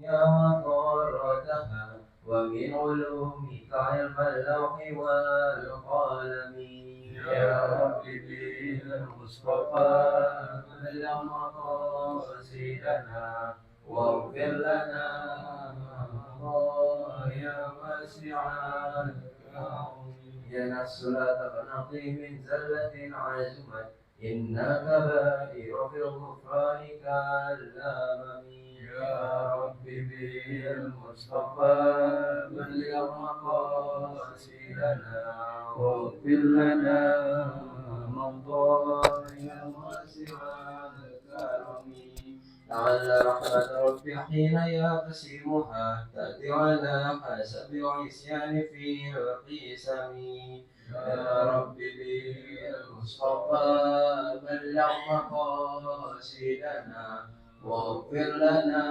مضرتها ومن علومك علم اللوح والقلم يا رب بالمصطفى بلغ مقاصدنا واغفر لنا يا واسع الكرم يا نفس لا تقنطي من زلة عزمت إن كبائر في الغفران كالأمم يا رب بالمصطفى بلغ مقاصدنا واغفر لنا مضايا واسع الكرم لعل رحمة ربي حين يقسمها تأتي على حسب العصيان في القسم يا رب بالمصطفى بلغ مقاصدنا واغفر لنا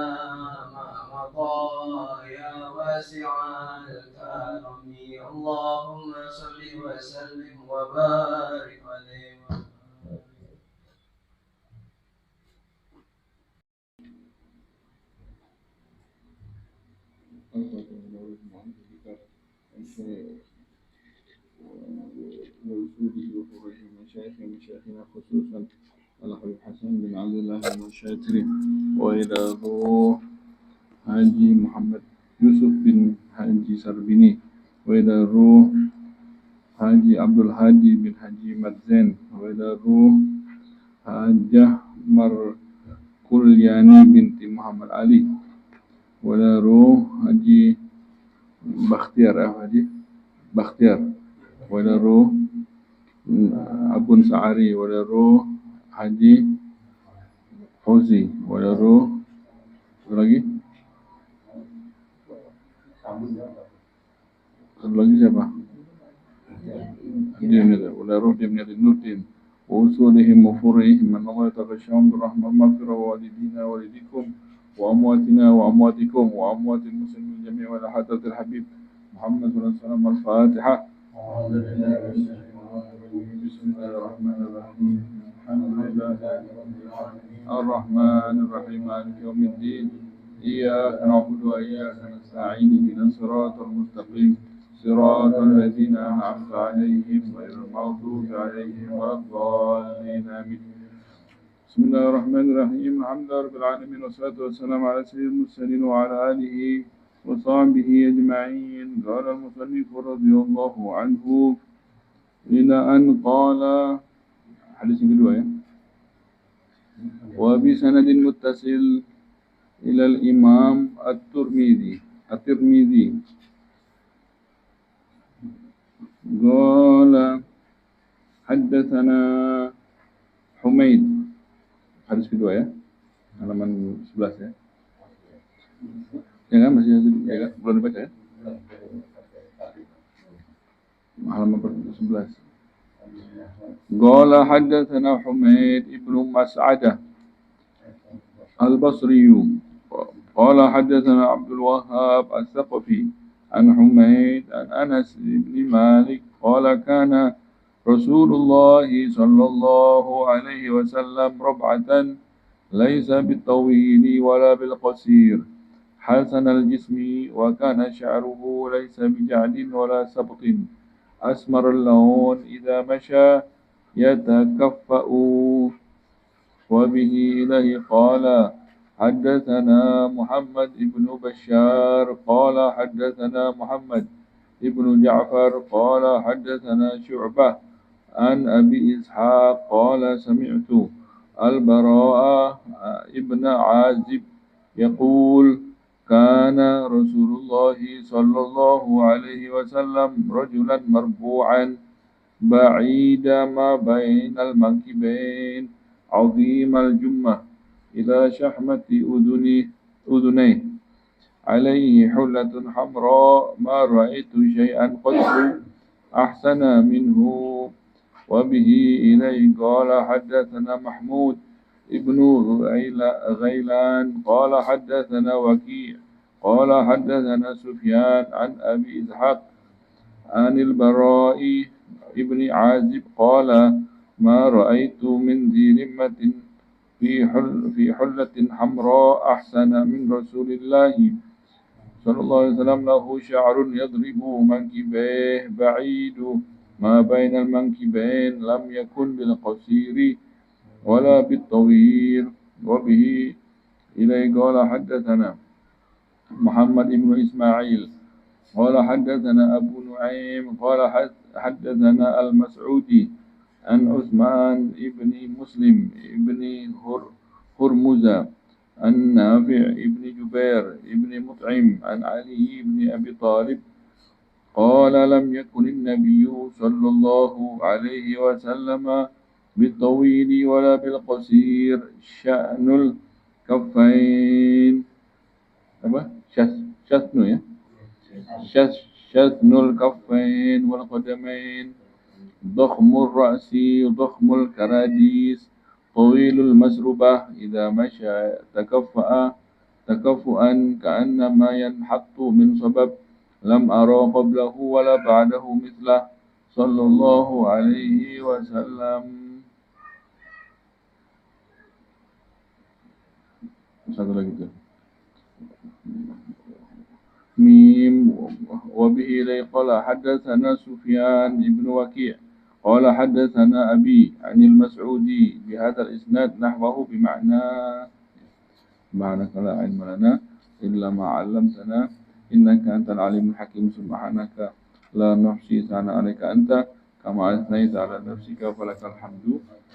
ما مضى يا واسع الكرم اللهم صل وسلم وبارك عليه. ووجوده وفروعه مشايخنا خصوصا الحبيب حسن بن عبد الله المشاتري وإلى روح حاجي محمد يوسف بن حاجي سربيني وإلى روح حاجي عبد الهادي بن حاجي مدزين وإلى روح حاجة مركلياني بنت محمد علي وإلى روح حاجي بختيار وإلى روح Abun Sa'ari Wadaru Haji Fauzi Wadaru satu lagi siapa? Wadaru Dimniyatin Nurdin وأصولهم وفروعهم من الله يتغشاهم بالرحمة المغفرة ووالدينا ووالديكم وأمواتنا وأمواتكم وأموات المسلمين جميعا وإلى حضرة الحبيب محمد صلى الله عليه وسلم الفاتحة. بسم الله الرحمن الرحيم الحمد لله الرحمن الرحيم مالك يوم الدين إياك نعبد وإياك نستعين اهدنا الصراط المستقيم صراط الذين أنعمت عليهم غير المغضوب عليهم ولا الضالين آمين. بسم الله الرحمن الرحيم الحمد لله رب العالمين والصلاة والسلام على سيد المرسلين وعلى آله وصحبه أجمعين. قال المصنف رضي الله عنه إلى أن قال حديث kedua ya وبسند متصل إلى الإمام الترمذي قال حدثنا حميد. Hadis kedua ya, halaman 11 ya. Ya kan masih ya kan? Belum dibaca ya? Halaman 11. Qala haddatsana Humaid ibnu Mas'adah البصري قال حدثنا عبد الوهاب الثقفي عن حميد عن أنس بن مالك قال كان رسول الله صلى الله عليه وسلم ربعة ليس بالطويل ولا بالقصير حسن الجسم وكان شعره ليس بجعد ولا سبط أسمر اللون إذا مشى يتكفأ. وبه إليه قال حدثنا محمد بن بشار قال حدثنا محمد بن جعفر قال حدثنا شعبة عن أبي إسحاق قال سمعت البراء ابن عازب يقول كان رسول الله صلى الله عليه وسلم رجلا مربوعا بعيد ما بين المنكبين عظيم الجمة إلى شحمة أذنيه عليه حلة حمراء ما رأيت شيئا قط أحسن منه. وبه إليه قال حدثنا محمود ابن غيلان قال حدثنا وكيع قال حدثنا سفيان عن أبي إسحاق عن البراء ابن عازب قال ما رأيت من ذي رمة في حلة حمراء أحسن من رسول الله صلى الله عليه وسلم له شعر يضرب منكبيه بعيد ما بين المنكبين لم يكن بالقصير ولا بالطويل. وبه إليه قال حدثنا محمد بن إسماعيل قال حدثنا أبو نعيم قال حدثنا المسعودي عن عثمان بن مسلم بن هرمزة عن نافع بن جبير بن مطعم عن علي بن أبي طالب قال لم يكن النبي صلى الله عليه وسلم بالطويل ولا بالقصير شأن الكفين apa syasnu ya syasnul kaffain wal qadamain dhakhmur ra'si dhakhmul karadis tawilul masrubah idza masya takaffuan ka'annama yanhattu min sabab lam ara qablahu wala ba'dahu mithlah sallallahu alaihi wasallam. Satu lagi tuh ميم وبه إليه قال حدثنا سفيان بن وكيع قال حدثنا أبي عن المسعودي بهذا الإسناد نحوه بمعنى لا علم لنا إلا ما علمتنا إنك أنت العليم الحكيم سبحانك لا نحصي ثناء عليك أنت كما أثنيت على نفسك فلك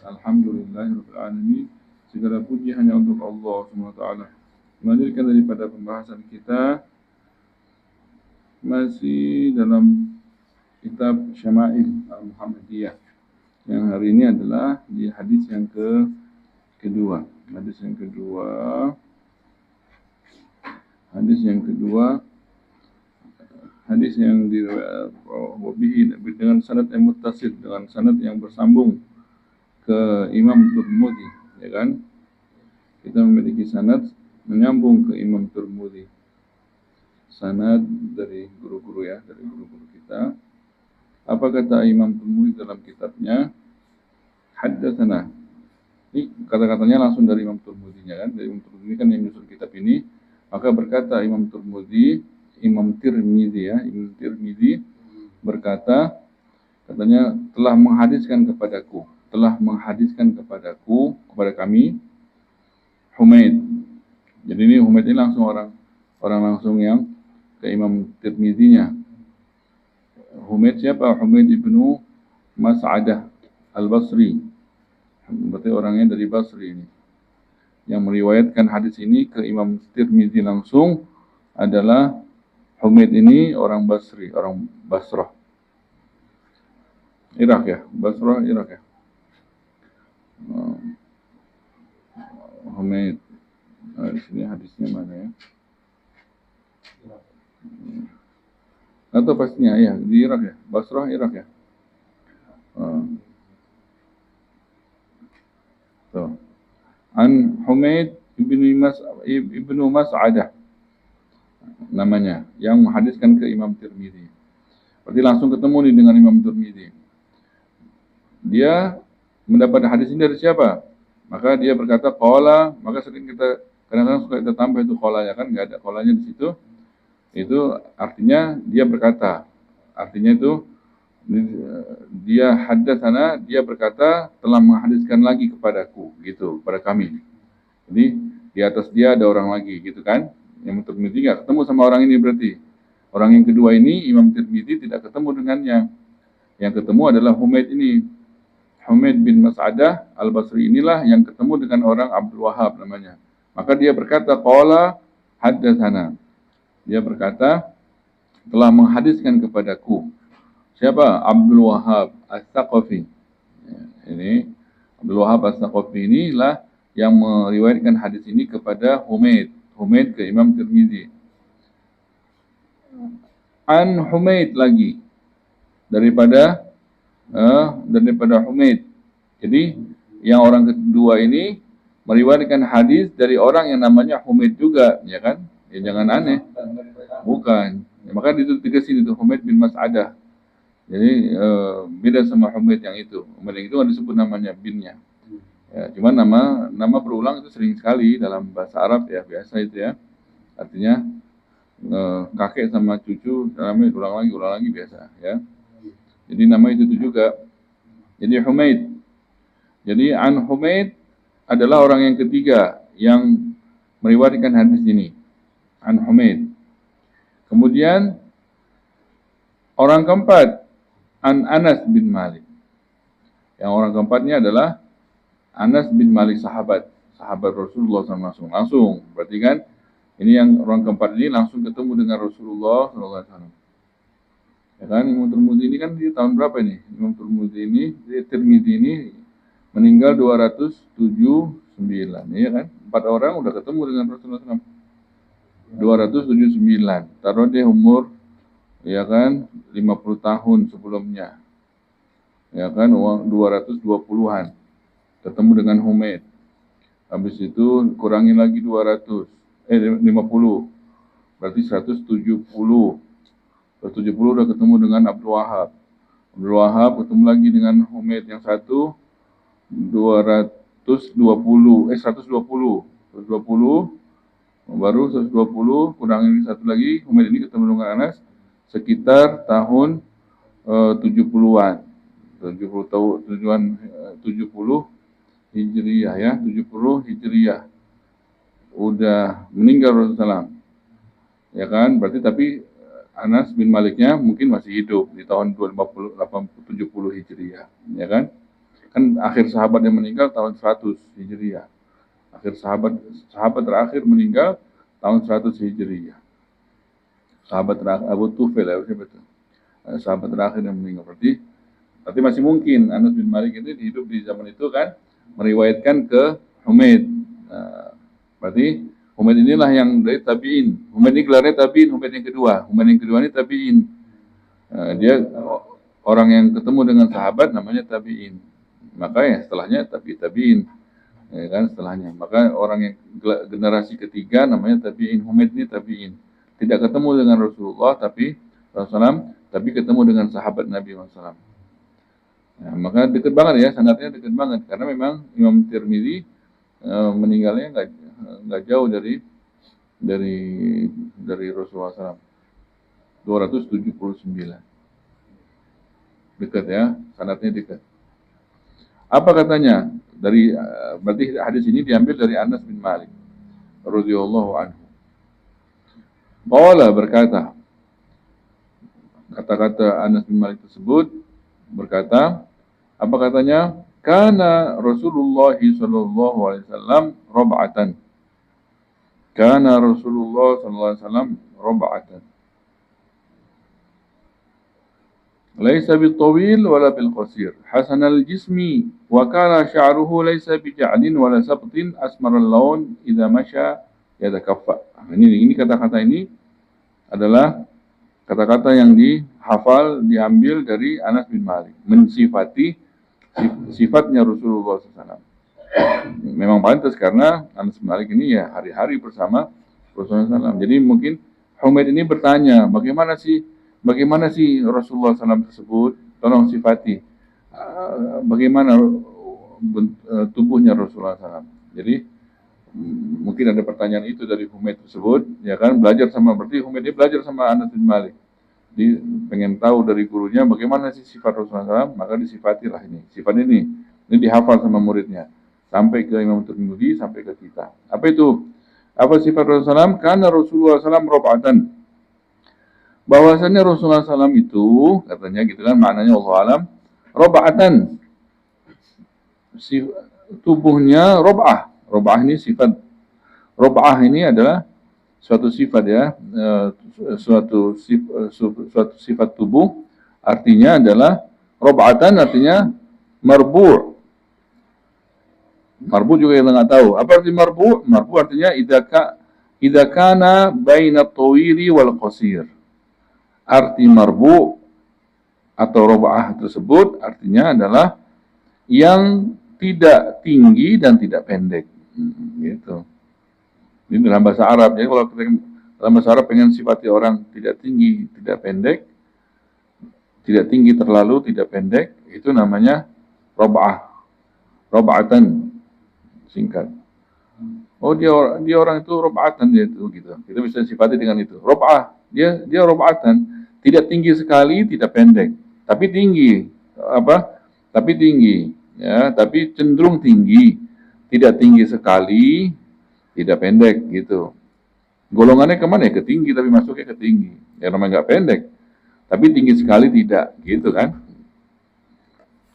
الحمد لله رب العالمين. Segala puji hanya untuk Allah SWT. Melanjutkan daripada pembahasan kita masih dalam kitab Syama'il Al-Muhammadiyah yang hari ini adalah di hadis yang kedua. Hadis yang diriwayatkan dengan sanad yang muttasil, dengan sanad yang bersambung ke Imam Tirmidzi, ya kan? Kita memiliki sanad menyambung ke Imam Tirmidzi. Sanad dari guru-guru ya, dari guru-guru kita. Apa kata Imam Tirmidzi dalam kitabnya? Haddatsana. Ini kata-katanya langsung dari Imam Tirmidzi-nya kan? Dari Imam Tirmidzi kan yang menyusun kitab ini. Maka berkata Imam Tirmidzi berkata, katanya telah menghadiskan kepadaku kepada kami Humaid. Jadi ini Humaid ini langsung orang langsung yang ke Imam Tirmidzi-nya. Humaid siapa? Humaid ibnu Mas'adah Al-Basri. Berarti orangnya dari Basri ini. Yang meriwayatkan hadis ini ke Imam Tirmidzi langsung adalah Humaid ini orang Basri, orang Basrah. Irak ya? Basrah, Irak ya? Humaid. Di sini hadisnya mana ya? Atau pastinya ya di Irak ya, Basrah Irak ya. An Humaid ibnu Mas'adah namanya, yang menghadiskan ke Imam Tirmidzi. Berarti langsung ketemu nih dengan Imam Tirmidzi. Dia mendapat hadis ini dari siapa? Maka dia berkata qala, maka kadang-kadang suka kita tambah itu qala ya kan, enggak ada qalanya di situ. Itu artinya dia berkata. Artinya itu dia haddatsana, dia berkata telah menghadiskan lagi kepadaku gitu, kepada kami. Jadi di atas dia ada orang lagi gitu kan. Yang Tirmidzi enggak ketemu sama orang ini berarti. Orang yang kedua ini Imam Tirmidzi tidak ketemu dengannya. Yang ketemu adalah Humaid ini. Humaid bin Mas'adah Al-Basri inilah yang ketemu dengan orang Abdul Wahhab namanya. Maka dia berkata qala haddatsana. Dia berkata telah menghadiskan kepadaku. Siapa? Abdul Wahhab As-Saqafi. Ini Abdul Wahhab As-Saqafi inilah yang meriwayatkan hadis ini kepada Humaid ke Imam Tirmidzi. An Humaid lagi daripada Humaid. Jadi yang orang kedua ini meriwayatkan hadis dari orang yang namanya Humaid juga, ya kan? Ya jangan aneh. Bukan. Ya, maka ditegasin itu Humaid bin Mas'adah. Jadi beda sama Humaid yang itu. Humaid yang itu kan disebut namanya binnya. Ya, cuman nama berulang itu sering sekali dalam bahasa Arab ya, biasa itu ya. Artinya kakek sama cucu namanya ulang lagi biasa ya. Jadi nama itu juga. Jadi Humaid. Jadi An Humaid adalah orang yang ketiga yang meriwayatkan hadis ini. An Humaid. Kemudian orang keempat An Anas bin Malik. Yang orang keempatnya adalah Anas bin Malik, sahabat Rasulullah SAW langsung. Berarti kan ini yang orang keempat ini langsung ketemu dengan Rasulullah SAW. Ya kan, Imam Tirmidzi ini kan di tahun berapa ini? Imam Tirmidzi ini meninggal 279, ya kan? 4 orang udah ketemu dengan Rasulullah SAW. 279. Taruh dia umur, ya kan, 50 tahun sebelumnya. Ya kan, 220-an. Ketemu dengan Humaid. Habis itu kurangi lagi 50. Berarti 170. 170 udah ketemu dengan Abdul Wahab. Abdul Wahab ketemu lagi dengan Humaid yang satu, 120, 120, baru 120, kurangi satu lagi, Humaid ini ketemu dengan Anas sekitar tahun 70-an. 70 Hijriyah ya, 70 Hijriyah. Udah meninggal Rasulullah SAW. Ya kan, berarti tapi Anas bin Maliknya mungkin masih hidup di tahun 70 Hijriyah, ya kan? Kan akhir sahabat yang meninggal tahun 100 Hijriyah. Akhir sahabat terakhir meninggal tahun 100 Hijriyah. Sahabat terakhir Abu Tufail ya, siapa itu? Sahabat terakhir yang meninggal. Berarti masih mungkin Anas bin Malik itu hidup di zaman itu kan, meriwayatkan ke Humaid. Berarti Humaid inilah yang dari tabi'in. Humaid ini gelarnya tabi'in, Humaid yang kedua. Humaid yang kedua ini tabi'in. Dia orang yang ketemu dengan sahabat namanya tabi'in. Maka ya setelahnya tabi'in. Ya kan setelahnya. Maka orang yang generasi ketiga namanya tabi'in. Humaid ini tabi'in. Tidak ketemu dengan Rasulullah tapi ketemu dengan sahabat Nabi SAW. Nah, maka dekat banget ya, sangatnya dekat banget karena memang Imam Tirmidzi meninggalnya nggak jauh dari Rasulullah SAW. 279. Dekat ya, sanatnya dekat. Apa katanya? Berarti hadis ini diambil dari Anas bin Malik radhiyallahu anhu. Qala berkata, kata-kata Anas bin Malik tersebut berkata, apa katanya? Kana Rasulullah sallallahu alaihi wasallam rab'atan. Kana Rasulullah sallallahu alaihi wasallam rab'atan. ليس بالطويل ولا بالقصير حسن الجسم وكان شعره ليس بجعد ولا سبط أسمر اللون إذا مشى يتكفأ. Ini kata-kata ini adalah kata-kata yang dihafal, diambil dari Anas bin Malik, mensifati sifatnya Rasulullah SAW. Memang pantas karena Anas bin Malik ini ya hari-hari bersama Rasulullah SAW. Jadi mungkin Humaid ini bertanya, bagaimana sih Rasulullah SAW tersebut? Tolong sifati. Bagaimana tubuhnya Rasulullah SAW? Jadi mungkin ada pertanyaan itu dari Humaid tersebut, ya kan? Berarti Humaid ini belajar sama Anas bin Malik. Dia pengen tahu dari gurunya bagaimana sih sifat Rasulullah SAW, maka disifatilah ini. Sifat ini dihafal sama muridnya. Sampai ke Imam Tirmidzi, sampai ke kita. Apa itu? Apa sifat Rasulullah SAW? Karena Rasulullah SAW robatan. Bahwasannya Rasulullah SAW itu, katanya gitu kan, maknanya Allah alam, robatan. Tubuhnya robah. Robah ini sifat. Robah ini adalah suatu sifat ya, suatu sifat tubuh. Artinya adalah robatan, artinya marbu'. Marbu juga yang nggak tahu. Apa arti marbu? Marbu artinya idza kana baina tawili wal qasir. Arti marbu atau robaah tersebut artinya adalah yang tidak tinggi dan tidak pendek. Gitu. Ini dalam bahasa Arab. Jadi kalau dalam bahasa Arab pengen sifati orang tidak tinggi, tidak pendek, tidak tinggi terlalu, tidak pendek, itu namanya robaah. Robaatan. singkat. Oh dia orang itu robatan dia itu gitu. Kita bisa sifati dengan itu. Robah, dia robatan, tidak tinggi sekali, tidak pendek, tapi tinggi. Apa? Tapi tinggi, ya, tapi cenderung tinggi. Tidak tinggi sekali, tidak pendek gitu. Golongannya kemana ya? Ke tinggi, tapi masuknya ke tinggi. Ya namanya nggak pendek, tapi tinggi sekali tidak, gitu kan?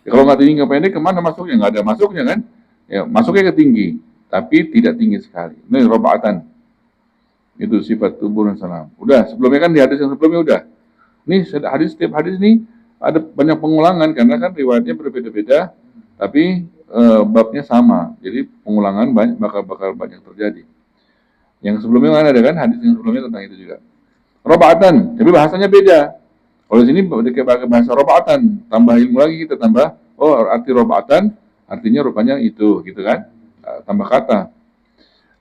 Ya, kalau nggak tinggi nggak pendek, kemana masuknya? Nggak ada masuknya kan? Ya masuknya ke tinggi, tapi tidak tinggi sekali. Ini robaatan. Itu sifat tubuh dan salam. Udah, sebelumnya kan di hadis yang sebelumnya udah. Nih setiap hadis nih ada banyak pengulangan karena kan riwayatnya berbeda-beda, tapi babnya sama. Jadi pengulangan bakal banyak terjadi. Yang sebelumnya kan ada kan hadis yang sebelumnya tentang itu juga. Robaatan, tapi bahasanya beda. Kalau di sini pakai bahasa robaatan, tambah ilmu lagi kita tambah. Oh arti robaatan, artinya rupanya itu, gitu kan? Tambah kata.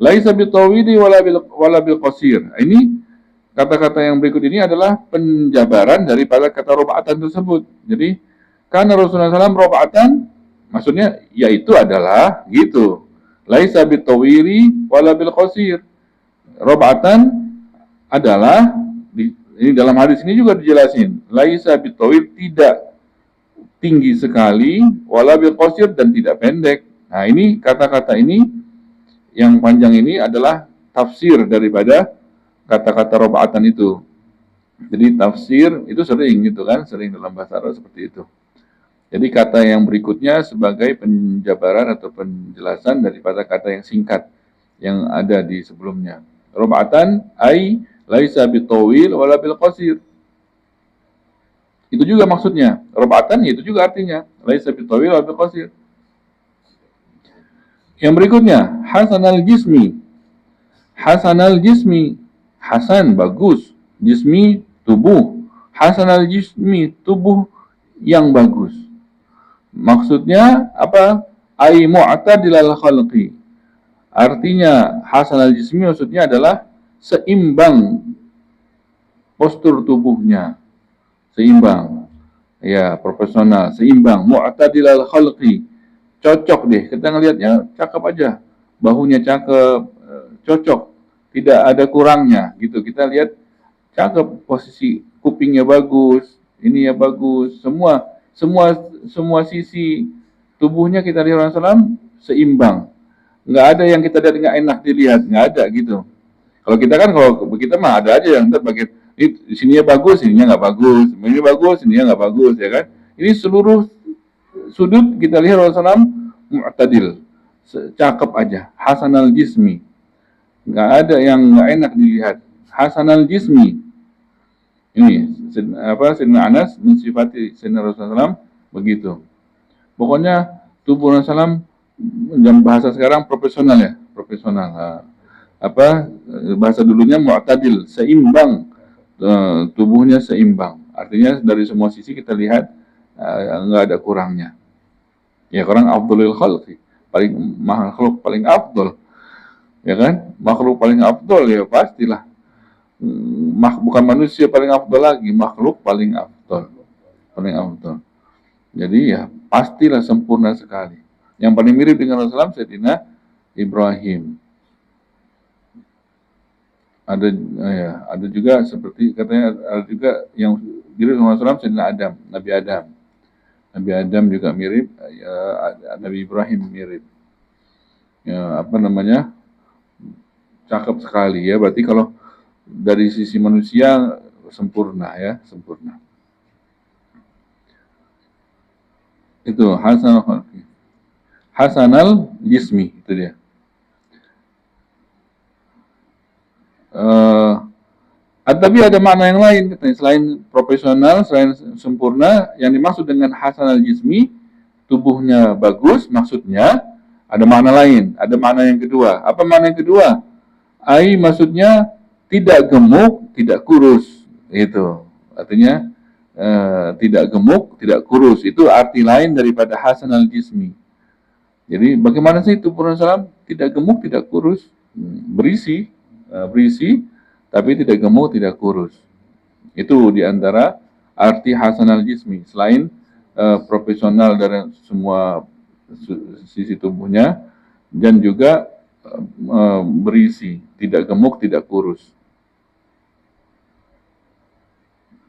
Laisa bitawili wala bil qasir. Ini kata-kata yang berikut ini adalah penjabaran daripada kata robaatan tersebut. Jadi karena Rasulullah SAW robaatan, maksudnya yaitu adalah gitu. Laisa bitawili wala bil qasir. Robaatan adalah ini dalam hadis ini juga dijelasin. Laisa bitawil, tidak tinggi sekali, wala bil qasir, dan tidak pendek. Nah, ini kata-kata ini yang panjang ini adalah tafsir daripada kata-kata robaatan itu. Jadi tafsir itu sering gitu kan, sering dalam bahasa Arab seperti itu. Jadi kata yang berikutnya sebagai penjabaran atau penjelasan daripada kata yang singkat yang ada di sebelumnya. Robaatan ai laisa bitawil wala bil qasir. Itu juga maksudnya. Robaatan itu juga artinya laisa bitawil wala bil qasir. Yang berikutnya, hasanal jismi. Hasanal jismi, hasan bagus, jismi tubuh. Hasanal jismi, tubuh yang bagus. Maksudnya apa? Ai mu'tadilal khalqi. Artinya hasanal jismi maksudnya adalah seimbang postur tubuhnya. Seimbang. Ya, proporsional, seimbang, mu'tadilal khalqi. Cocok deh, kita ngelihatnya cakep aja. Bahunya cakep, cocok. Tidak ada kurangnya gitu. Kita lihat cakep, posisi kupingnya bagus, ini ya bagus, semua sisi tubuhnya kita lihat Rasulullah seimbang. Nggak ada yang kita lihat nggak enak dilihat, nggak ada gitu. Kalau kita mah ada aja yang bagian ini sininya bagus, ininya nggak bagus, ini bagus, ininya nggak bagus, ya kan? Ini seluruh sudut kita lihat Rasulullah mu'tadil, cakep aja, hasanal jismi, nggak ada yang nggak enak dilihat, hasanal jismi. Ini apa Sayyidina Anas mensifati Sayyidina Rasulullah begitu. Pokoknya tubuh Rasulullah dalam bahasa sekarang profesional ya, profesional. Apa bahasa dulunya mu'tadil, seimbang, tubuhnya seimbang. Artinya dari semua sisi kita lihat nggak ada kurangnya. Ya orang afdalul khalqi, paling makhluk paling afdal. Ya kan? Makhluk paling afdal ya pastilah. Bukan manusia paling afdal lagi, makhluk paling afdal. Paling afdal. Jadi ya pastilah sempurna sekali. Yang paling mirip dengan Rasulullah Sayyidina Ibrahim. Ada juga seperti katanya ada juga yang mirip dengan Rasulullah Sayyidina Adam, Nabi Adam. Nabi Adam juga mirip, ya, Nabi Ibrahim mirip. Ya, apa namanya? Cakep sekali ya. Berarti kalau dari sisi manusia sempurna ya, sempurna. Itu hasanal jismi itu dia. Tapi ada makna yang lain katanya, selain profesional, selain sempurna, yang dimaksud dengan hasanal jismi, tubuhnya bagus, maksudnya ada makna lain, ada makna yang kedua. Apa makna yang kedua? Ai maksudnya tidak gemuk, tidak kurus, itu. Artinya tidak gemuk, tidak kurus. Itu arti lain daripada hasanal jismi. Jadi bagaimana sih tubuh Rasulullah tidak gemuk, tidak kurus, berisi, tapi tidak gemuk, tidak kurus. Itu diantara arti hasanal jismi. Selain profesional dari semua sisi tubuhnya, dan juga berisi, tidak gemuk, tidak kurus.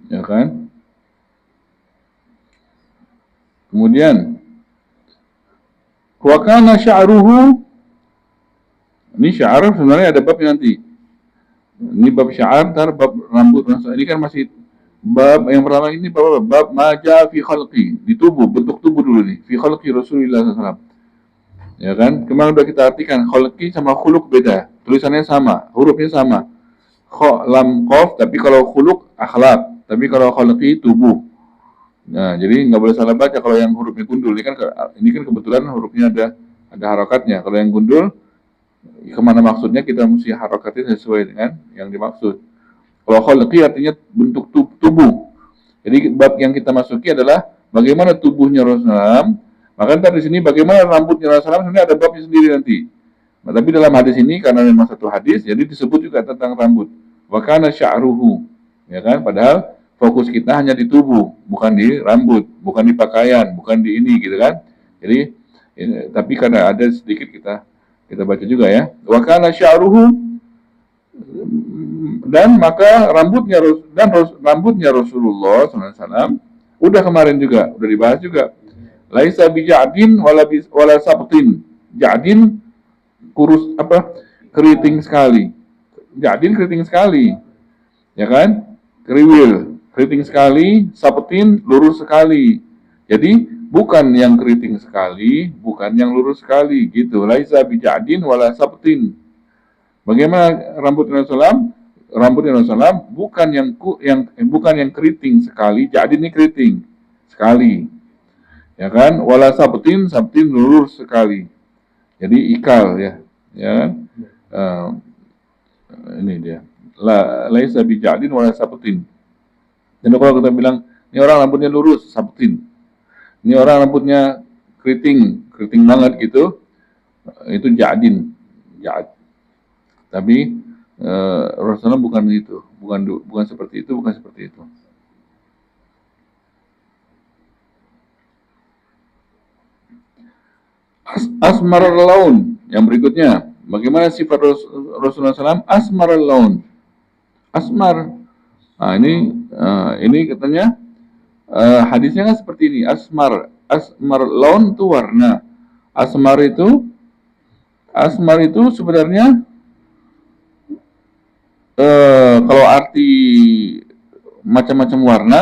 Ya kan? Kemudian wa kana sya'ruhu, ini sya'ar sebenarnya ada bab nanti. Ini bab sya'ar, ntar bab rambut. Ini kan masih bab yang pertama, ini bab maja fi khalqi, di tubuh, bentuk tubuh dulu nih. Fi khalqi Rasulullah SAW. Ya kan? Kemarin udah kita artikan khalqi sama khuluq beda. Tulisannya sama, hurufnya sama. Kha, lam, qaf, tapi kalau khuluq akhlak, tapi kalau khalqi tubuh. Nah, jadi nggak boleh salah baca kalau yang hurufnya gundul. Ini kan kebetulan hurufnya ada harokatnya. Kalau yang gundul, kemana maksudnya kita mesti harokatnya sesuai dengan yang dimaksud. Kalau khalqi artinya bentuk tubuh. Jadi bab yang kita masuki adalah bagaimana tubuhnya Rasulullah. Maka ntar di sini bagaimana rambutnya Rasulullah, sebenarnya ada babnya sendiri nanti. Nah, tapi dalam hadis ini karena memang satu hadis, jadi disebut juga tentang rambut. Wa kana sya'ruhu, ya kan? Padahal fokus kita hanya di tubuh, bukan di rambut, bukan di pakaian, bukan di ini gitu kan. Jadi tapi karena ada sedikit kita baca juga ya. Wa kana sya'ruhu, dan maka rambutnya Rasulullah SAW udah kemarin juga, udah dibahas juga. Laisa bija'din wala sabtin. Ja'din kurus apa? Keriting sekali. Ja'din keriting sekali. Ya kan? Kriwil, keriting sekali, sabtin lurus sekali. Jadi bukan yang keriting sekali, bukan yang lurus sekali gitu. Laisa bija'din wala sabtin. Bagaimana rambut Rasulullah? Rambut Rasulullah bukan yang keriting sekali, jadi ini keriting sekali. Ya kan? Wala sabtin lurus sekali. Jadi ikal ya. Ya kan? Ini dia. Laisa bija'din wala sabtin. Jadi kalau kita bilang ini orang rambutnya lurus, sabtin. Ini orang rambutnya keriting banget gitu. Itu ja'din. Tapi Rasulullah bukan itu, bukan seperti itu, bukan seperti itu. Asmar laun, yang berikutnya, bagaimana sifat Rasulullah SAW? Asmar laun, asmar. Nah, ini katanya hadisnya kan seperti ini. Asmar laun itu warna. Asmar itu sebenarnya kalau arti macam-macam warna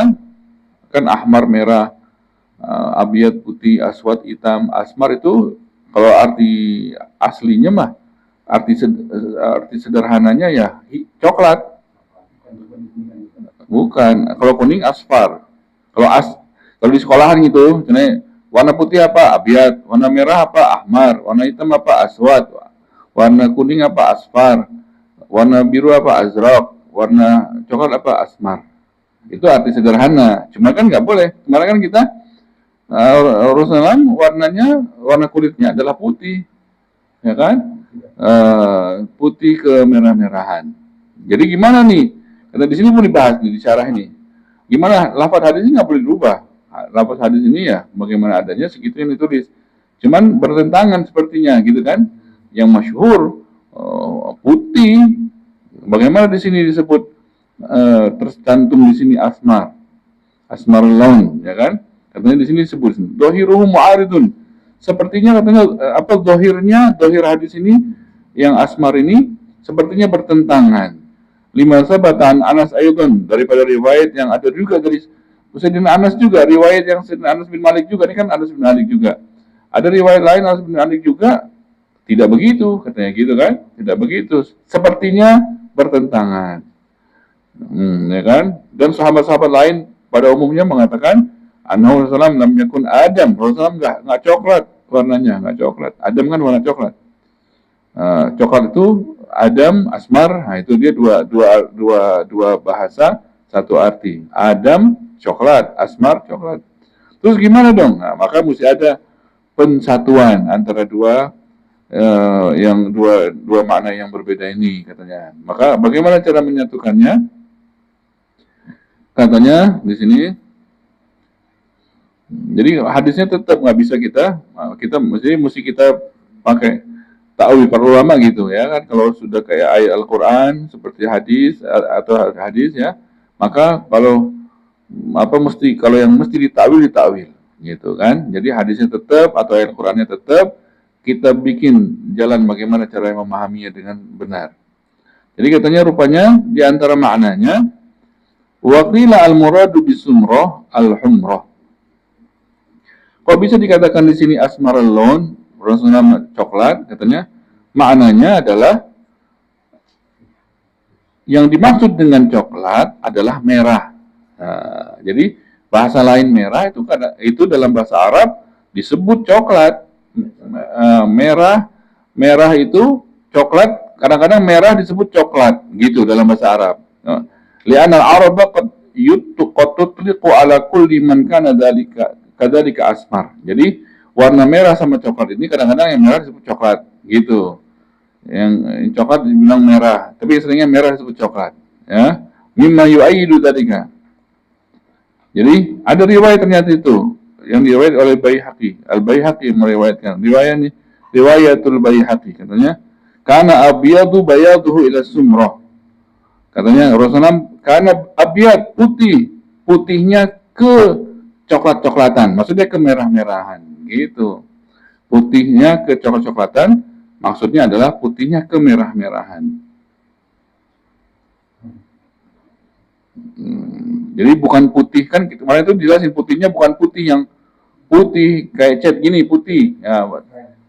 kan ahmar, merah, abiyat, putih, aswad, hitam. Asmar itu kalau arti aslinya mah arti sederhananya ya coklat. Bukan. Kalau kuning asfar. Kalau di sekolahan gitu, warna putih apa? Abiyat. Warna merah apa? Ahmar. Warna hitam apa? Aswad. Warna kuning apa? Asfar. Warna biru apa? Azraq. Warna coklat apa? Asmar. Itu arti sederhana. Cuma kan nggak boleh. Kemarin kan kita Rasulullah warna kulitnya adalah putih, ya kan? Putih ke merah-merahan. Jadi gimana nih? Karena di sini pun dibahas nih, di syarah ini. Gimana? Lafaz hadis ini nggak boleh dirubah. Lafaz hadis ini ya bagaimana adanya segitu yang ditulis. Cuman bertentangan sepertinya gitu kan? Yang masyhur putih. Bagaimana di sini disebut tercantum di sini asmar laun, ya kan? Katanya di sini disebut dohiruhu mu'aridun. Sepertinya katanya dohir hadis ini yang asmar ini sepertinya bertentangan. Lima sabatan Anas aydan, daripada riwayat yang ada juga dari Sayyidina Anas juga, riwayat yang Sayyidina Anas bin Malik juga, ini kan Anas bin Malik juga. Ada riwayat lain Anas bin Malik juga tidak begitu, katanya gitu kan? Tidak begitu. Sepertinya bertentangan. Ya kan? Dan sahabat-sahabat lain pada umumnya mengatakan annahu sallam lam yakun adam. Rasulullah enggak coklat warnanya, enggak coklat. Adam kan warna coklat. Coklat itu Adam, asmar, nah itu dia dua bahasa satu arti. Adam coklat, asmar coklat. Terus gimana dong? Nah, maka mesti ada pensatuan antara dua makna yang berbeda ini katanya. Maka bagaimana cara menyatukannya? Katanya di sini. Jadi hadisnya tetap nggak bisa kita mesti kita pakai takwil para ulama gitu ya kan, kalau sudah kayak ayat Al-Qur'an seperti hadis atau hadis ya, maka kalau apa mesti, kalau yang mesti ditakwil gitu kan. Jadi hadisnya tetap atau ayat Al-Qur'annya tetap, kita bikin jalan bagaimana cara memahaminya dengan benar. Jadi katanya rupanya di antara maknanya waqila al-muradu bisumrah al-humrah. Kok bisa dikatakan di sini asmaral laun, Rasulullah coklat, katanya maknanya adalah yang dimaksud dengan coklat adalah merah. Nah, jadi bahasa lain merah itu dalam bahasa Arab disebut coklat. Merah itu coklat, kadang-kadang merah disebut coklat gitu dalam bahasa Arab. Li'anna al-araba qad tutliqu ala kulli man kana dzalika kadzalika asmar. Jadi warna merah sama coklat ini kadang-kadang yang merah disebut coklat gitu. Yang coklat dibilang merah, tapi seringnya merah disebut coklat ya. Mimma yu'ayyidu dzalika. Jadi ada riwayat ternyata itu yang diriwayat oleh Baihaqi. Al-Baihaqi meriwayatkan riwayatul Baihaqi, katanya kana abyadu bayaduhu ila sumrah. Katanya Rasulullah kana abyad, putihnya ke coklat-coklatan, maksudnya ke merah-merahan gitu. Putihnya ke coklat-coklatan, maksudnya adalah putihnya ke merah-merahan. Jadi bukan putih, kan kemarin itu jelasin putihnya bukan putih yang putih kayak cat gini putih ya,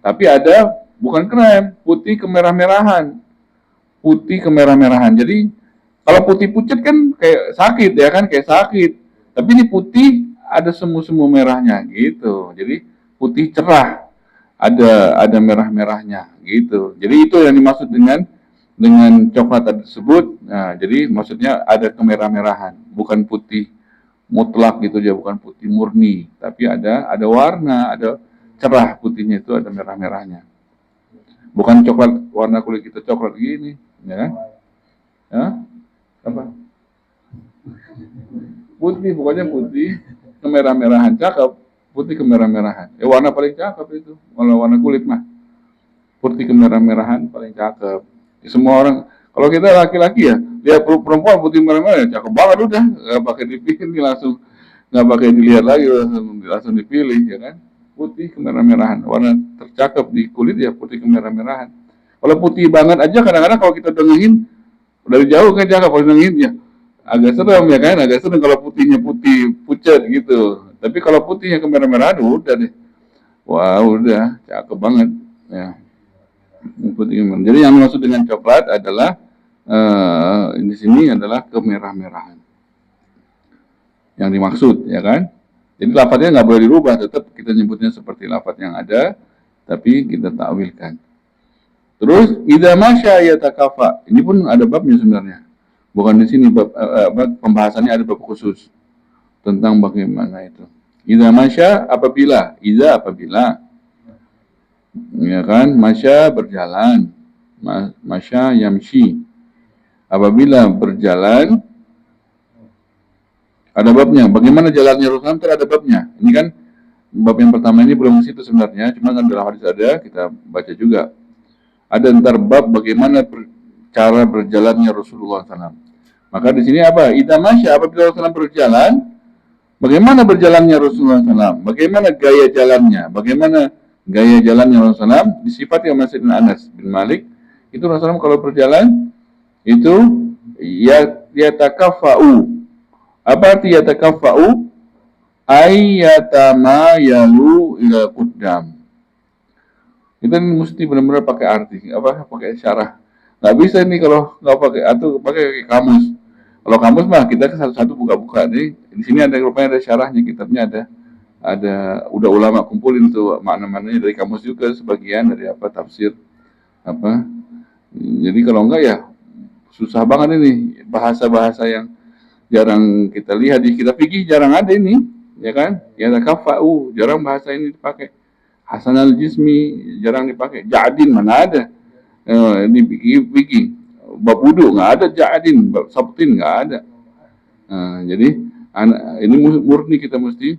tapi ada bukan krem, putih kemerah-merahan, putih kemerah-merahan. Jadi kalau putih pucat kan kayak sakit ya kan, kayak sakit, tapi ini putih ada semu-semu merahnya gitu. Jadi putih cerah, ada merah-merahnya gitu. Jadi itu yang dimaksud dengan coklat tersebut. Nah, jadi maksudnya ada kemerah-merahan, bukan putih mutlak gitu aja, bukan putih murni, tapi ada warna, ada cerah putihnya, itu ada merah-merahnya. Bukan coklat warna kulit kita coklat gini, ya kan? Ya? Apa? Putih, pokoknya putih kemerah-merahan, cakep. Putih kemerah-merahan. Warna paling cakep itu. Kalau warna kulit mah putih kemerah-merahan paling cakep. Semua orang, kalau kita laki-laki ya, lihat perempuan putih merah-merah, cakep banget udah, nggak pakai dipilih langsung, nggak pakai dilihat lagi, langsung dipilih ya kan. Putih kemerah-merahan, warna tercakep di kulit ya putih kemerah-merahan. Kalau putih banget aja kadang-kadang kalau kita dengerin dari jauh kan cakep, kalau dengerin ya agak serem ya kan, agak serem kalau putihnya putih pucat gitu. Tapi kalau putihnya kemerah-merahan udah deh, wah udah cakep banget ya. Jadi yang dimaksud dengan coklat adalah di sini adalah kemerah-merahan yang dimaksud ya kan. Jadi lafadznya nggak boleh dirubah, tetap kita nyebutnya seperti lafadz yang ada, tapi kita takwilkan. Terus idza masya yatakafa, ini pun ada babnya sebenarnya, bukan di sini bab pembahasannya, ada bab khusus tentang bagaimana itu. Idza masya apabila, ya kan, masya berjalan, masya yamshi, apabila berjalan, ada babnya. Bagaimana jalannya Rasulullah itu ada babnya. Ini kan bab yang pertama ini belum ke situ sebenarnya, cuma kan dalam hadis ada, kita baca juga. Ada ntar bab bagaimana cara berjalannya Rasulullah SAW. Maka di sini apa? Idza masya, apabila Rasulullah berjalan, bagaimana berjalannya Rasulullah SAW? Bagaimana gaya jalannya? Bagaimana gaya jalannya Rasulullah disifati oleh Sayyidina Anas bin Malik. Itu Rasulullah kalau berjalan itu yatakafa'u. Apa arti yatakafa'u? Ayyatamayalu ila quddam. Kita mesti benar-benar pakai arti, pakai syarah. Nggak bisa nih kalau nggak pakai, atau pakai kamus. Kalau kamus mah kita satu-satu buka-buka nih. Di sini ada rupanya ada syarahnya, kitabnya ada udah ulama kumpulin tuh makna-maknanya dari kamus juga, sebagian dari tafsir apa. Jadi kalau enggak ya susah banget ini, bahasa-bahasa yang jarang kita lihat di kitab fikih, jarang ada ini ya kan. Ya kafa'u, jarang bahasa ini dipakai. Hasan al-Jismi jarang dipakai. Ja'din mana ada di fikih. Bab wudu nggak ada ja'din, bab sabtin nggak ada. Jadi ini murni kita mesti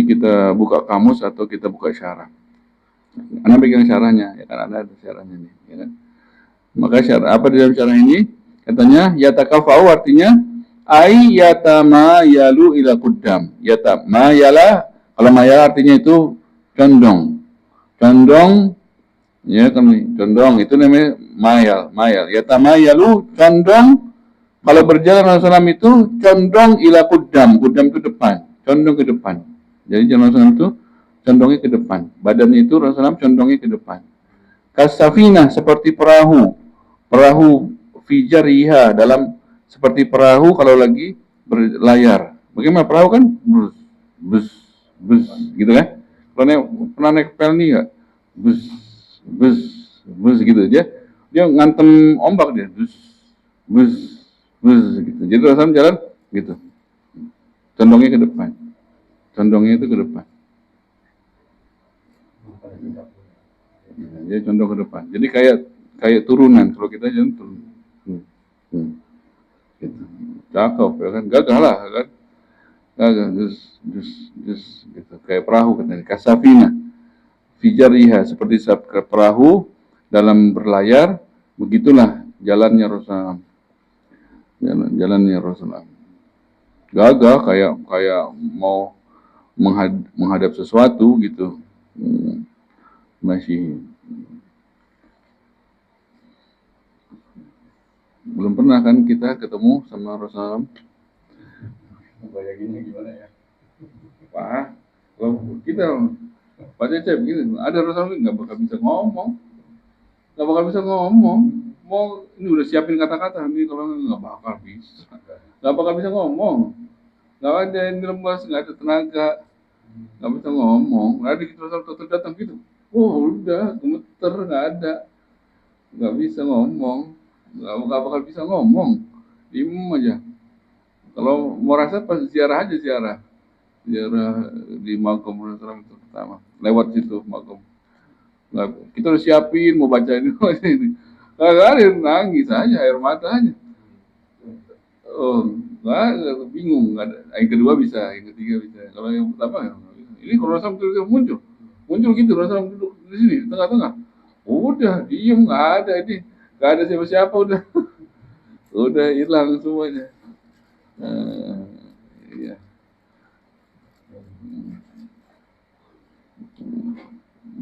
kita buka kamus atau kita buka syarah. Anda pegang syarahnya, ya kan ada syarahnya nih, ya kan. Maka syarah apa di dalam syarah ini? Katanya yatakafau artinya ai yatamayalu ila qaddam. Yatamayala, kalau mayala artinya itu condong. Condong, ya kan, condong itu namanya mayal. Yatamayalu condong, kalau berjalan Rasulullah SAW itu condong ila qaddam itu depan, condong ke depan. Jadi jalan Rasulullah itu condongnya ke depan. Badannya itu Rasulullah condongnya ke depan. Kasafina seperti perahu. Perahu fijariha dalam seperti perahu kalau lagi berlayar. Bagaimana perahu kan bus bus bus gitu kan? Pernah naik pelni nggak? Bus bus bus gitu aja. Dia ngantem ombak dia. Bus bus bus gitu. Jadi Rasul jalan gitu. Condongnya ke depan. Condongnya itu ke depan. Dia condong ke depan. Jadi kayak turunan. Kalau kita jalan turun. Gitu. Cakep ya kan, gagah lah kan, gagah dus gitu, kayak perahu katanya, kasafina fijariha seperti perahu dalam berlayar, begitulah jalannya Rasulullah, jalannya Rasulullah, gagah kayak mau menghadap sesuatu gitu. Masih belum pernah kan kita ketemu sama Rasulullah. Bayanginnya gimana ya? Pak, kalau kita Pak Cecep begini, ada Rasulullah nggak bakal bisa ngomong, Mau ini udah siapin kata-kata, ini kalau nggak bakal bisa ngomong, nggak ada yang lemas, nggak ada tenaga, nggak bisa ngomong. Nanti kita Rasulullah datang gitu, udah gemeter, nggak bisa ngomong, nggak bakal bisa ngomong, diem aja. Kalau mau rasa pas ziarah aja, ziarah di makam Rasulullah itu pertama, lewat situ makam. Kita udah siapin mau baca ini. Kagak ada, nangis aja, air mata aja. Nggak, bingung. Nggak ada. Yang kedua bisa, yang ketiga bisa. Kalau yang pertama, ini kalau Rasulullah muncul gitu, Rasulullah duduk di sini, di tengah-tengah. Udah, diem, nggak ada siapa-siapa, udah hilang semuanya. Iya.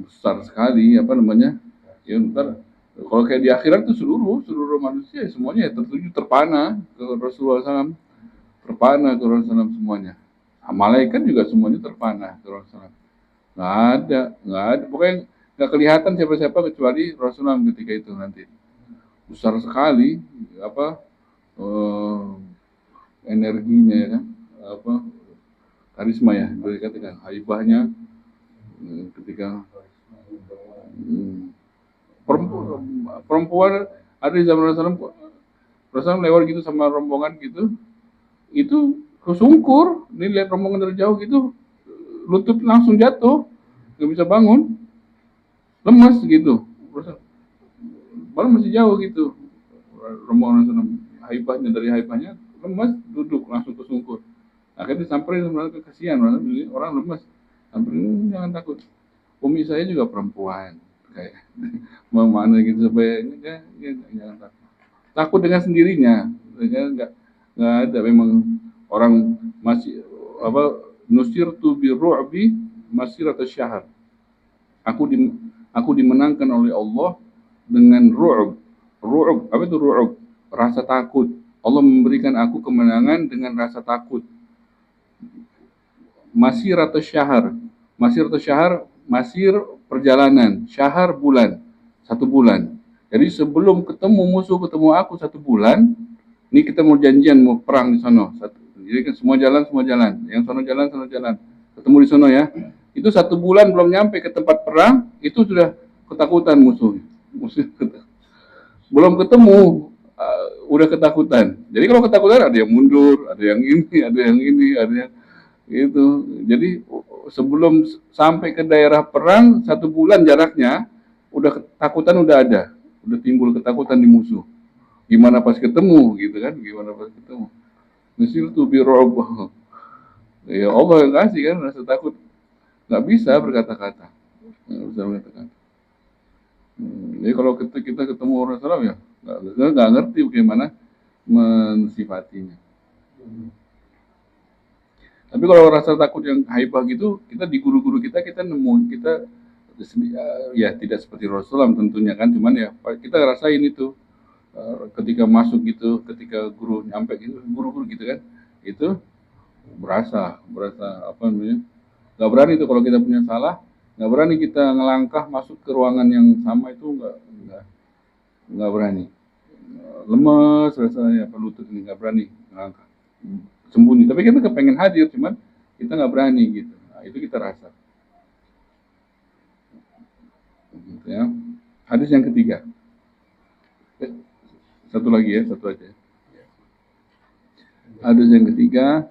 Besar sekali, apa namanya? Ya ntar kalau kayak di akhirat tuh seluruh manusia semuanya tertuju, terpana ke Rasulullah SAW, terpana ke Rasulullah SAW semuanya. Malaikat juga semuanya terpana ke Rasulullah. Nggak ada. Pokoknya nggak kelihatan siapa-siapa kecuali Rasulullah ketika itu nanti. Besar sekali apa energinya ya kan, apa karisma ya, boleh dikatakan haibahnya ketika perempuan ada di zaman Rasulullah lewat gitu sama rombongan gitu, itu kesungkur, ini lihat rombongan dari jauh gitu, lutut langsung jatuh, nggak bisa bangun, lemas gitu, baru masih jauh gitu, rombongan Rasulullah dari haibahnya lemas, duduk langsung kesungkur. Akhirnya sampai kasihan orang lemas, sampai jangan takut. Umi saya juga perempuan, kayak mana gitu supaya jangan takut. Takut dengan sendirinya, nggak ada memang orang masih apa nusirtu bi ru'bi masirat syahr. Aku dimenangkan oleh Allah dengan ru'b. Ru'b apa itu ru'b? Rasa takut. Allah memberikan aku kemenangan dengan rasa takut. Masirat syahr. Masir perjalanan, syahr bulan, 1 bulan. Jadi sebelum ketemu aku 1 bulan, ini kita mau janjian mau perang di sana. Jadi kan semua jalan, yang sana jalan, ketemu di sana ya. Itu 1 bulan belum nyampe ke tempat perang, itu sudah ketakutan musuh belum ketemu, udah ketakutan. Jadi kalau ketakutan ada yang mundur, ada yang ini, ada yang itu. Jadi sebelum sampai ke daerah perang 1 bulan jaraknya, udah ketakutan udah timbul ketakutan di musuh. Gimana pas ketemu gitu kan? Mesir tuh birob. Ya Allah yang kasih kan rasa takut. Nggak bisa berkata-kata. Bisa mengatakan. Jadi kalau kita ketemu orang salam ya nggak ngerti bagaimana mensifatinya. Tapi kalau rasa takut yang haibah gitu, kita di guru-guru kita nemu kita ya tidak seperti Rasulullah tentunya kan, cuman ya kita rasain itu ketika masuk gitu, ketika guru nyampe gitu, guru-guru gitu kan, itu berasa apa namanya, nggak berani tuh kalau kita punya salah, nggak berani kita ngelangkah masuk ke ruangan yang sama itu nggak berani, lemes rasanya apa lutut ini nggak berani ngelangkah, sembunyi. Tapi kita kepengen hadir, cuman kita nggak berani gitu. Nah, itu kita rasa. Gitu ya. Hadis yang ketiga. Satu lagi ya, satu aja. Hadis yang ketiga,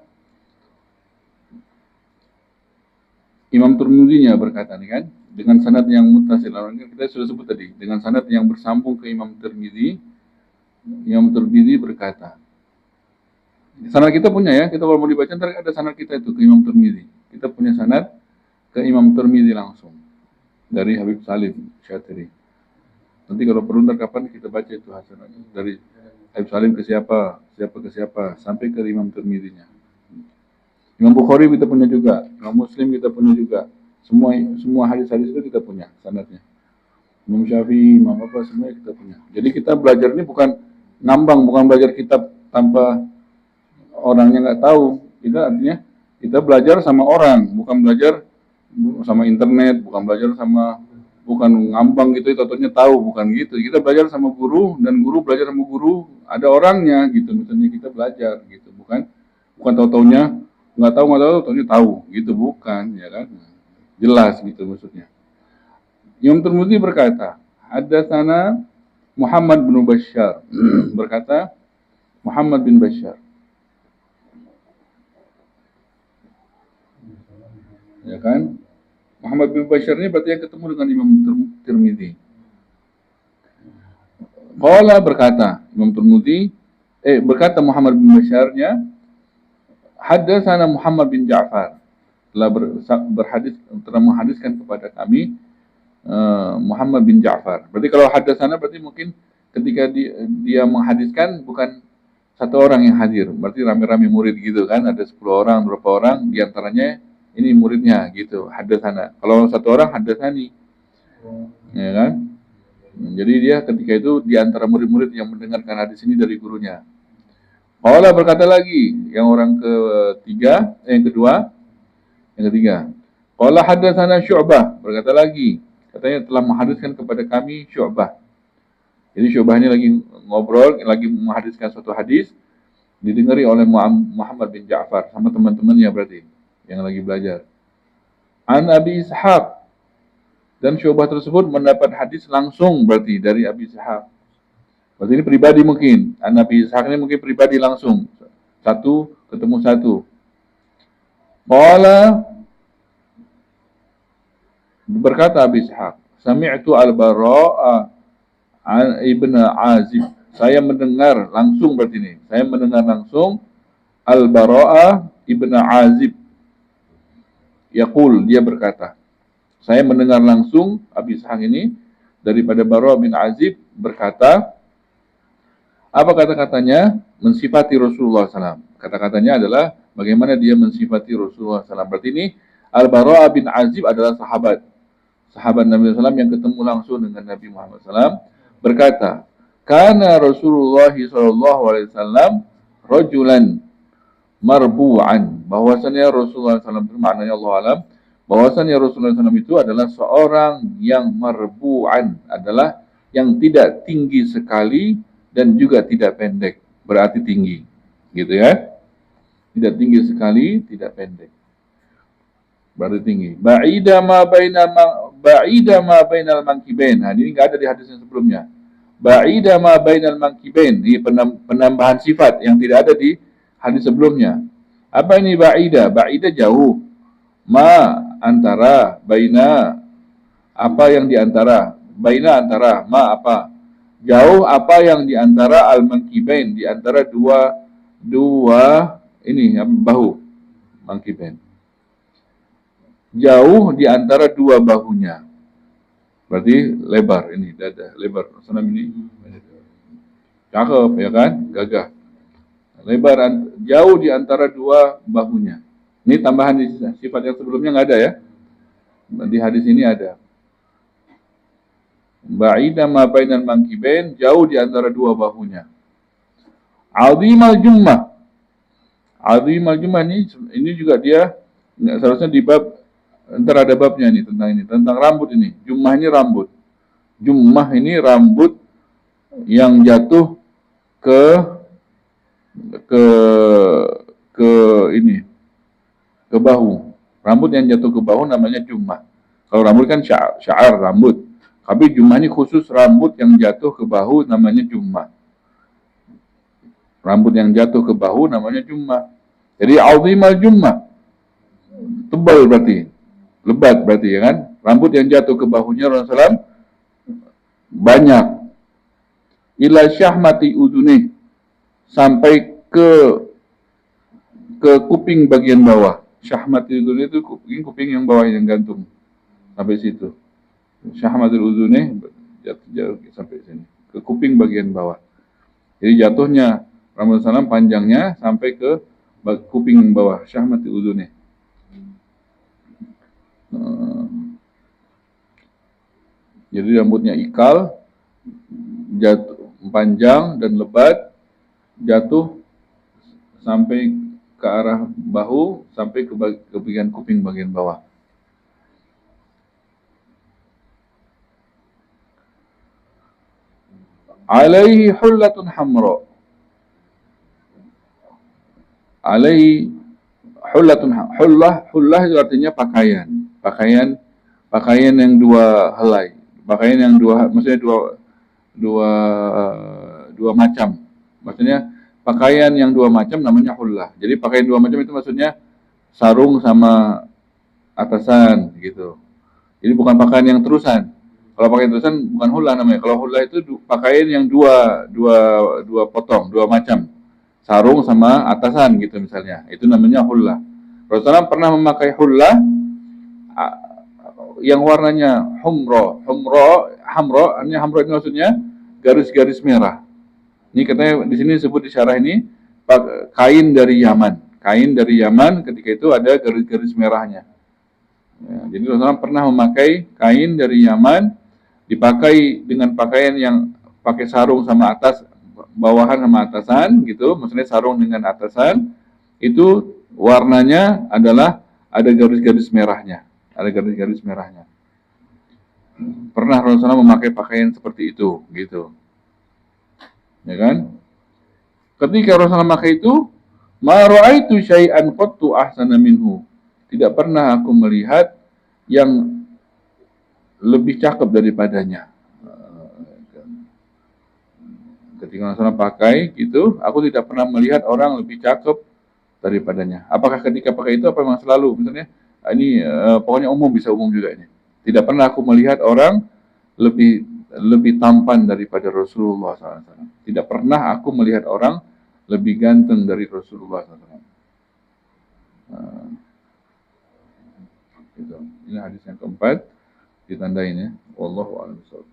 Imam Tirmidzi-nya berkata nih kan, dengan sanad yang muttasil. Kita sudah sebut tadi, dengan sanad yang bersambung ke Imam Tirmidzi. Imam Tirmidzi berkata, sanad kita punya ya, kita kalau mau dibaca ntar ada sanad kita itu ke Imam Tirmidzi. Kita punya sanad ke Imam Tirmidzi langsung dari Habib Salim Syatiri. Nanti kalau perlu ntar kapan kita baca itu hasanah dari Habib Salim ke siapa ke siapa sampai ke Imam Tirmidzi-nya. Imam Bukhari kita punya juga, Imam Muslim kita punya juga. Semua hadis-hadis itu kita punya sanadnya. Imam Syafi'i, Imam apa semua kita punya. Jadi kita belajar ini bukan ngambang, bukan belajar kitab tanpa orangnya nggak tahu. Kita artinya kita belajar sama orang, bukan belajar sama internet, bukan ngambang gitu, contohnya tahu, bukan gitu. Kita belajar sama guru dan guru belajar sama guru, ada orangnya gitu. Misalnya kita belajar gitu, bukan tahu-taunya nggak taunya tahu gitu, bukan ya kan, jelas gitu maksudnya. Imam Tirmidzi berkata, hadatsana Muhammad bin Bashar berkata, Muhammad bin Bashar ya kan, Muhammad bin Bashar ini berarti yang ketemu dengan Imam Tirmidzi. Qala berkata Imam Tirmidzi, berkata Muhammad bin Basharnya, hadatsana Muhammad bin Ja'far, telah menghadiskan kepada kami Muhammad bin Ja'far. Berarti kalau hadatsana berarti mungkin ketika dia menghadiskan bukan satu orang yang hadir, berarti rame-rame murid gitu kan, ada 10 orang, berapa orang, diantaranya ini muridnya gitu, hadatsana. Kalau satu orang hadatsani, ya kan? Jadi dia ketika itu diantara murid-murid yang mendengarkan hadis ini dari gurunya. Qala berkata lagi yang orang kedua. Qala hadatsana Syu'bah, berkata lagi, katanya telah menghadiskan kepada kami Syu'bah. Jadi Syu'bah ini lagi ngobrol, lagi menghadiskan suatu hadis, didengari oleh Muhammad bin Ja'far sama teman-temannya berarti yang lagi belajar. An Abi Ishaq, dan Syu'bah tersebut mendapat hadis langsung berarti dari Abi Ishaq. Berarti ini pribadi mungkin. An Abi Ishaq ini mungkin pribadi langsung. Satu ketemu satu. Qala berkata Abi Ishaq, sami'tu al-Bara' an Ibn Azib. Saya mendengar langsung berarti ini. Saya mendengar langsung al-Bara' Ibn Azib. Yaqul, dia berkata. Saya mendengar langsung Abi Ishaq ini daripada Bara' bin Azib berkata, apa kata-katanya? Mensifati Rasulullah SAW. Kata-katanya adalah bagaimana dia mensifati Rasulullah SAW. Berarti ini Al-Bara' bin Azib adalah sahabat Nabi SAW yang ketemu langsung dengan Nabi Muhammad SAW. Berkata, Kana Rasulullah SAW rajulan marbu'an. Bahwasannya Rasulullah SAW itu maknanya Allah alam. Bahwasannya Rasulullah SAW itu adalah seorang yang marbu'an. Adalah yang tidak tinggi sekali dan juga tidak pendek, berarti tinggi, gitu ya. Tidak tinggi sekali, tidak pendek, berarti tinggi. Ba'ida ma bainal mankibain. Nah, ini enggak ada di hadis yang sebelumnya. Ba'ida ma bainal mankibain. Ini penambahan sifat yang tidak ada di hadis sebelumnya. Apa ini ba'ida? Ba'ida jauh. Ma antara, baina apa yang di antara, baina antara, ma apa? Jauh apa yang di antara al-mankibain, di antara dua ini bahu, mankibain. Jauh di antara dua bahunya. Berarti lebar ini dada, lebar Rasulullah ini. Cakep ya kan? Gagah. Lebar jauh di antara dua bahunya. Ini tambahan di sifat yang sebelumnya nggak ada ya. Di hadis ini ada. Ba'ida ma bainal mankibain, jauh di antara dua bahunya. Azimal jummah. Azimal jummah ini juga dia seharusnya di bab, ntar ada babnya nih tentang ini, tentang rambut ini. Jummah ini rambut. Jummah ini rambut yang jatuh ke ke ke ini, ke bahu. Rambut yang jatuh ke bahu namanya jummah. Kalau rambut kan sya'ar rambut. Tapi jummah ini khusus rambut yang jatuh ke bahu namanya jummah. Rambut yang jatuh ke bahu namanya jummah. Jadi azimal jummah. Tebal berarti. Lebat berarti ya kan. Rambut yang jatuh ke bahunya Rasulullah SAW banyak. Ila syahmati udhunih. Sampai ke kuping bagian bawah. Syahmatul udhunih itu kuping yang bawah yang gantung. Sampai situ. Syahmatul udhunih jatuh sampai sini. Ke kuping bagian bawah. Jadi jatuhnya rambut salam panjangnya sampai ke kuping bawah. Syahmatul udhunih. Jadi rambutnya ikal, jatuh panjang dan lebat, jatuh sampai ke arah bahu, sampai ke bagian kuping bagian bawah. Alaihi hullatun hamra. Alaihi hullatun hullah itu artinya pakaian. Pakaian yang dua helai. Pakaian yang maksudnya dua macam. Maksudnya pakaian yang dua macam namanya hullah. Jadi pakaian dua macam itu maksudnya sarung sama atasan gitu. Jadi bukan pakaian yang terusan. Kalau pakaian terusan bukan hullah namanya. Kalau hullah itu pakaian yang dua potong, dua macam. Sarung sama atasan gitu misalnya. Itu namanya hullah. Rasulullah pernah memakai hullah yang warnanya hamra. Hamra ini maksudnya garis-garis merah. Ini katanya di sini disebut di syarah ini kain dari Yaman. Kain dari Yaman ketika itu ada garis-garis merahnya. Ya, jadi Rasulullah pernah memakai kain dari Yaman, dipakai dengan pakaian yang pakai sarung sama atas, bawahan sama atasan gitu, maksudnya sarung dengan atasan, itu warnanya adalah ada garis-garis merahnya, Pernah Rasulullah memakai pakaian seperti itu, gitu, ya kan? Ketika Rasulullah memakai itu, ma ra'aitu syai'an qattu ahsana minhu. Tidak pernah aku melihat yang lebih cakep daripadanya. Ketika Rasulullah pakai gitu, aku tidak pernah melihat orang lebih cakep daripadanya. Apakah ketika pakai itu apa memang selalu? Misalnya ini pokoknya bisa umum juga ini. Tidak pernah aku melihat orang lebih tampan daripada Rasulullah SAW. Tidak pernah aku melihat orang lebih ganteng dari Rasulullah SAW. Gitu. Ini hadis yang keempat ditandain ya. Wallahu a'lam bishawab.